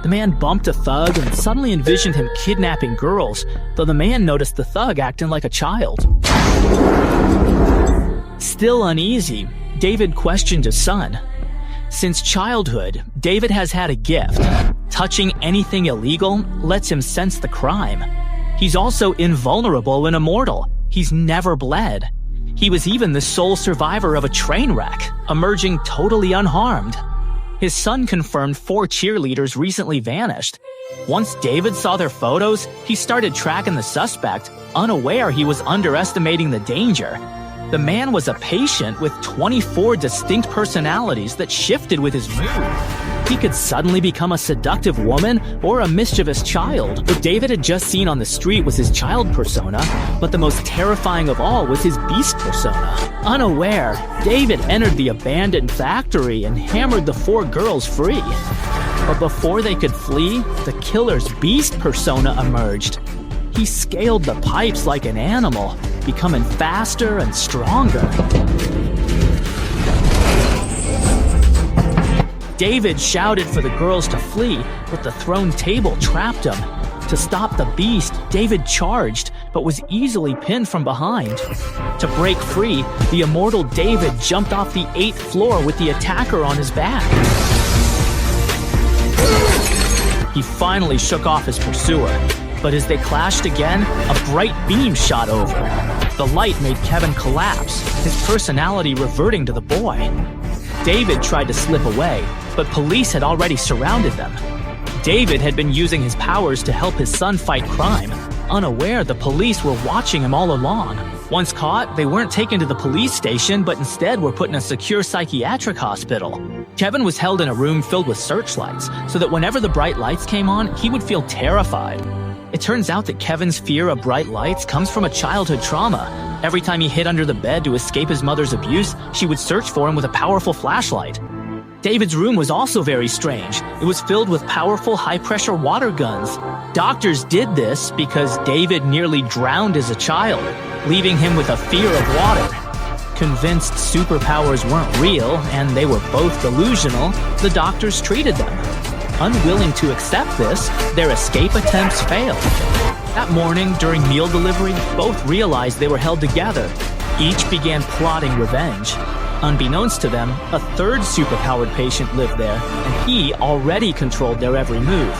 The man bumped a thug and suddenly envisioned him kidnapping girls, though the man noticed the thug acting like a child. Still uneasy, David questioned his son. Since childhood, David has had a gift. Touching anything illegal lets him sense the crime. He's also invulnerable and immortal. He's never bled. He was even the sole survivor of a train wreck, emerging totally unharmed. His son confirmed 4 cheerleaders recently vanished. Once David saw their photos, he started tracking the suspect, unaware he was underestimating the danger. The man was a patient with 24 distinct personalities that shifted with his mood. He could suddenly become a seductive woman or a mischievous child. What David had just seen on the street was his child persona, but the most terrifying of all was his beast persona. Unaware, David entered the abandoned factory and hammered the 4 girls free. But before they could flee, the killer's beast persona emerged. He scaled the pipes like an animal, becoming faster and stronger. David shouted for the girls to flee, but the thrown table trapped him. To stop the beast, David charged, but was easily pinned from behind. To break free, the immortal David jumped off the 8th floor with the attacker on his back. He finally shook off his pursuer, but as they clashed again, a bright beam shot over. The light made Kevin collapse, his personality reverting to the boy. David tried to slip away, but police had already surrounded them. David had been using his powers to help his son fight crime, unaware the police were watching him all along. Once caught, they weren't taken to the police station, but instead were put in a secure psychiatric hospital. Kevin was held in a room filled with searchlights, so that whenever the bright lights came on, he would feel terrified. It turns out that Kevin's fear of bright lights comes from a childhood trauma. Every time he hid under the bed to escape his mother's abuse, she would search for him with a powerful flashlight. David's room was also very strange. It was filled with powerful high-pressure water guns. Doctors did this because David nearly drowned as a child, leaving him with a fear of water. Convinced superpowers weren't real and they were both delusional, the doctors treated them. Unwilling to accept this, their escape attempts failed. That morning, during meal delivery, both realized they were held together. Each began plotting revenge. Unbeknownst to them, a 3rd superpowered patient lived there, and he already controlled their every move.